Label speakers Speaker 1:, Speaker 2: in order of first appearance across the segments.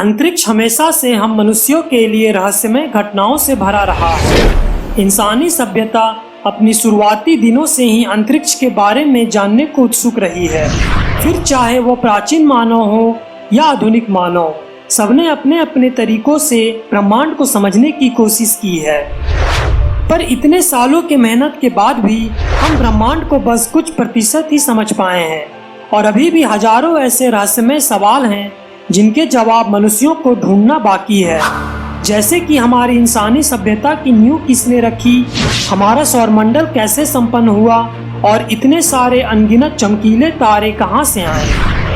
Speaker 1: अंतरिक्ष हमेशा से हम मनुष्यों के लिए रहस्यमय घटनाओं से भरा रहा है। इंसानी सभ्यता अपनी शुरुआती दिनों से ही अंतरिक्ष के बारे में जानने को उत्सुक रही है। फिर चाहे वो प्राचीन मानव हो या आधुनिक मानव, सबने अपने अपने तरीकों से ब्रह्मांड को समझने की कोशिश की है। पर इतने सालों के मेहनत के बाद भी हम ब्रह्मांड को बस कुछ प्रतिशत ही समझ पाए हैं और अभी भी हजारों ऐसे रहस्यमय सवाल हैं जिनके जवाब मनुष्यों को ढूंढना बाकी है। जैसे कि हमारी इंसानी सभ्यता की नींव किसने रखी, हमारा सौरमंडल कैसे संपन्न हुआ और इतने सारे अनगिनत चमकीले तारे कहां से आए।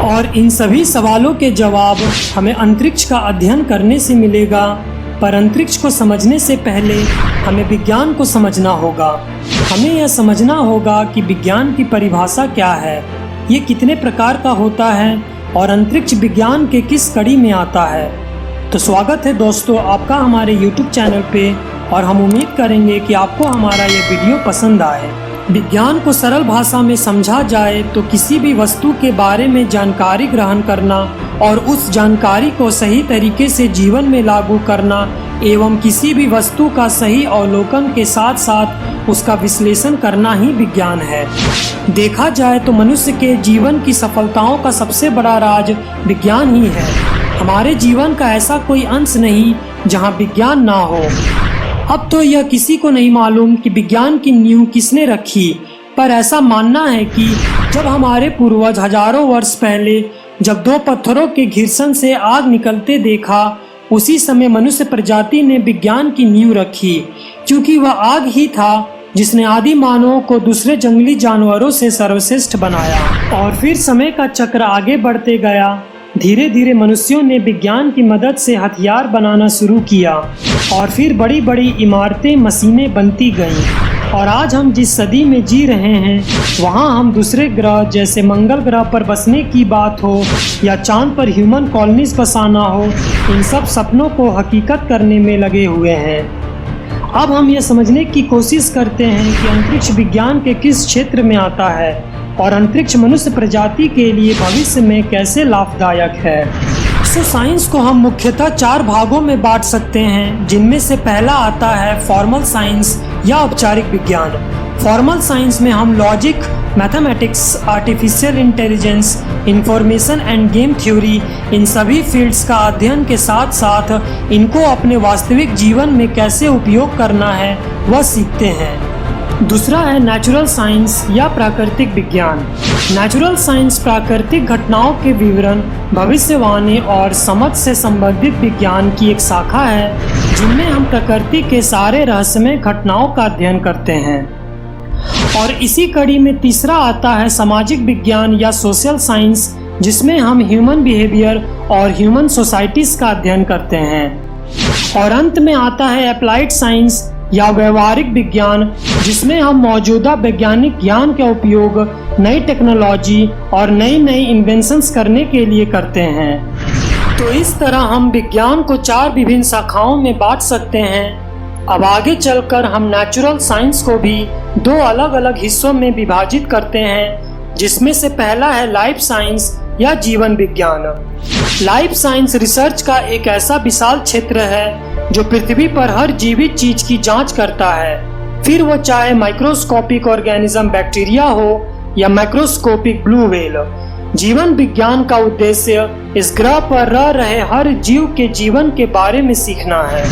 Speaker 1: और इन सभी सवालों के जवाब हमें अंतरिक्ष का अध्ययन करने से मिलेगा। पर अंतरिक्ष को समझने से पहले हमें विज्ञान को समझना होगा। हमें यह समझना होगा कि विज्ञान की परिभाषा क्या है, ये कितने प्रकार का होता है और अंतरिक्ष विज्ञान के किस कड़ी में आता है। तो स्वागत है दोस्तों आपका हमारे YouTube चैनल पे और हम उम्मीद करेंगे कि आपको हमारा ये वीडियो पसंद आए। विज्ञान को सरल भाषा में समझा जाए तो किसी भी वस्तु के बारे में जानकारी ग्रहण करना और उस जानकारी को सही तरीके से जीवन में लागू करना एवं किसी भी वस्तु का सही अवलोकन के साथ साथ उसका विश्लेषण करना ही विज्ञान है। देखा जाए तो मनुष्य के जीवन की सफलताओं का सबसे बड़ा राज विज्ञान ही है। हमारे जीवन का ऐसा कोई अंश नहीं जहां विज्ञान ना हो। अब तो यह किसी को नहीं मालूम कि विज्ञान की नींव किसने रखी, पर ऐसा मानना है कि जब हमारे पूर्वज हजारों वर्ष पहले जब दो पत्थरों के घर्षण से आग निकलते देखा, उसी समय मनुष्य प्रजाति ने विज्ञान की नींव रखी, क्योंकि वह आग ही था जिसने आदि मानवों को दूसरे जंगली जानवरों से सर्वश्रेष्ठ बनाया। और फिर समय का चक्र आगे बढ़ते गया। धीरे धीरे मनुष्यों ने विज्ञान की मदद से हथियार बनाना शुरू किया और फिर बड़ी बड़ी इमारतें, मशीनें बनती गईं। और आज हम जिस सदी में जी रहे हैं वहाँ हम दूसरे ग्रह जैसे मंगल ग्रह पर बसने की बात हो या चांद पर ह्यूमन कॉलोनीज बसाना हो, इन सब सपनों को हकीकत करने में लगे हुए हैं। अब हम ये समझने की कोशिश करते हैं कि अंतरिक्ष विज्ञान के किस क्षेत्र में आता है और अंतरिक्ष मनुष्य प्रजाति के लिए भविष्य में कैसे लाभदायक है। साइंस को हम मुख्यतः 4 भागों में बांट सकते हैं, जिनमें से पहला आता है फॉर्मल साइंस या औपचारिक विज्ञान। फॉर्मल साइंस में हम logic, mathematics, artificial intelligence, information and game theory, इन सभी फील्ड्स का अध्ययन के साथ साथ इनको अपने वास्तविक जीवन में कैसे उपयोग करना है वह सीखते हैं। दूसरा है नेचुरल साइंस या प्राकृतिक विज्ञान। नेचुरल साइंस प्राकृतिक घटनाओं के विवरण, भविष्यवाणी और समझ से संबंधित विज्ञान की एक शाखा है, जिनमें हम प्रकृति के सारे रहस्यमय घटनाओं का अध्ययन करते हैं। और इसी कड़ी में तीसरा आता है सामाजिक विज्ञान या सोशल साइंस, जिसमें हम ह्यूमन बिहेवियर और ह्यूमन सोसाइटीज का अध्ययन करते हैं। और अंत में आता है अप्लाइड साइंस या व्यवहारिक विज्ञान, जिसमें हम मौजूदा वैज्ञानिक ज्ञान का उपयोग नई टेक्नोलॉजी और नई नई इन्वेंशंस करने के लिए करते हैं। तो इस तरह हम विज्ञान को 4 विभिन्न शाखाओं में बांट सकते हैं। अब आगे चलकर हम नेचुरल साइंस को भी 2 अलग अलग हिस्सों में विभाजित करते हैं, जिसमें से पहला है लाइफ साइंस या जीवन विज्ञान। लाइफ साइंस रिसर्च का एक ऐसा विशाल क्षेत्र है जो पृथ्वी पर हर जीवित चीज की जांच करता है, फिर वो चाहे माइक्रोस्कोपिक ऑर्गेनिज्म बैक्टीरिया हो या माइक्रोस्कोपिक ब्लू व्हेल। जीवन विज्ञान का उद्देश्य इस ग्रह पर रह रहे हर जीव के जीवन के बारे में सीखना है।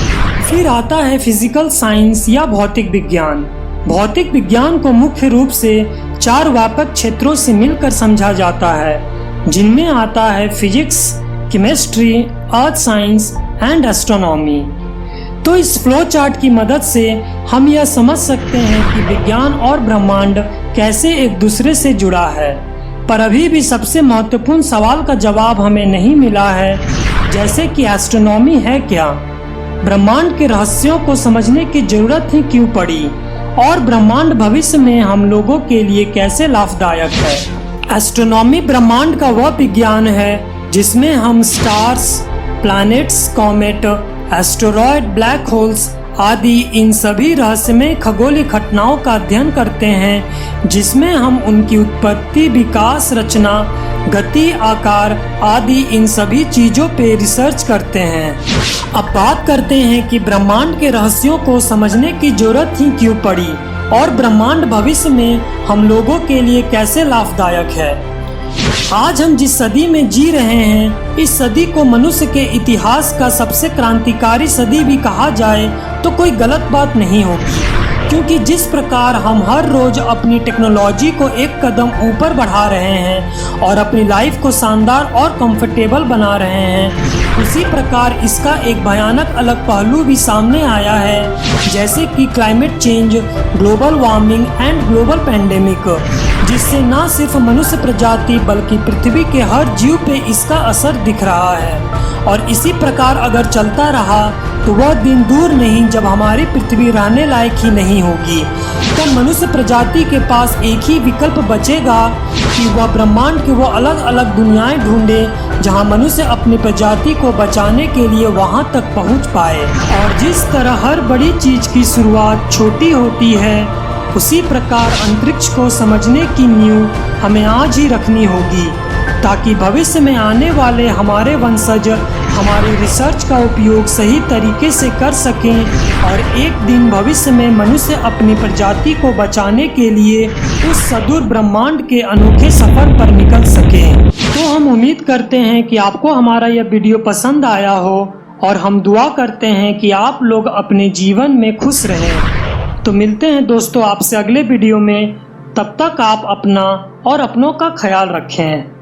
Speaker 1: फिर आता है फिजिकल साइंस या भौतिक विज्ञान। भौतिक विज्ञान को मुख्य रूप से 4 व्यापक क्षेत्रों से मिलकर समझा जाता है, जिनमें आता है physics, chemistry, earth science and astronomy. तो इस फ्लो चार्ट की मदद से हम यह समझ सकते हैं कि विज्ञान और ब्रह्मांड कैसे एक दूसरे से जुड़ा है। पर अभी भी सबसे महत्वपूर्ण सवाल का जवाब हमें नहीं मिला है, जैसे कि एस्ट्रोनॉमी है क्या, ब्रह्मांड के रहस्यों को समझने की जरूरत ही क्यों पड़ी और ब्रह्मांड भविष्य में हम लोगों के लिए कैसे लाभदायक है। एस्ट्रोनॉमी ब्रह्मांड का वह विज्ञान है जिसमें हम stars, planets, comet, asteroid, black holes आदि इन सभी रहस्यमय खगोलीय घटनाओं का अध्ययन करते हैं, जिसमें हम उनकी उत्पत्ति, विकास, रचना, गति, आकार आदि इन सभी चीजों पे रिसर्च करते हैं। अब बात करते हैं कि ब्रह्मांड के रहस्यों को समझने की जरूरत ही क्यों पड़ी और ब्रह्मांड भविष्य में हम लोगों के लिए कैसे लाभदायक है। आज हम जिस सदी में जी रहे हैं, इस सदी को मनुष्य के इतिहास का सबसे क्रांतिकारी सदी भी कहा जाए तो कोई गलत बात नहीं होगी, क्योंकि जिस प्रकार हम हर रोज अपनी टेक्नोलॉजी को एक कदम ऊपर बढ़ा रहे हैं और अपनी लाइफ को शानदार और कंफर्टेबल बना रहे हैं, उसी प्रकार इसका एक भयानक अलग पहलू भी सामने आया है, जैसे कि climate change, global warming and global pandemic, जिससे न सिर्फ मनुष्य प्रजाति बल्कि पृथ्वी के हर जीव पे इसका असर दिख रहा है। और इसी प्रकार अगर चलता रहा तो वह दिन दूर नहीं जब हमारी पृथ्वी रहने लायक ही नहीं होगी। तो मनुष्य प्रजाति के पास एक ही विकल्प बचेगा कि वह ब्रह्मांड की वो अलग अलग दुनियाएं ढूंढे जहां मनुष्य अपनी प्रजाति को बचाने के लिए वहां तक पहुंच पाए। और जिस तरह हर बड़ी चीज की शुरुआत छोटी होती है, उसी प्रकार अंतरिक्ष को समझने की नींव हमें आज ही रखनी होगी, ताकि भविष्य में आने वाले हमारे वंशज हमारे रिसर्च का उपयोग सही तरीके से कर सकें और एक दिन भविष्य में मनुष्य अपनी प्रजाति को बचाने के लिए उस सुदूर ब्रह्मांड के अनोखे सफर पर निकल सकें। तो हम उम्मीद करते हैं कि आपको हमारा यह वीडियो पसंद आया हो और हम दुआ करते हैं कि आप लोग अपने जीवन में खुश रहें। तो मिलते हैं दोस्तों आपसे अगले वीडियो में। तब तक आप अपना और अपनों का ख्याल रखें।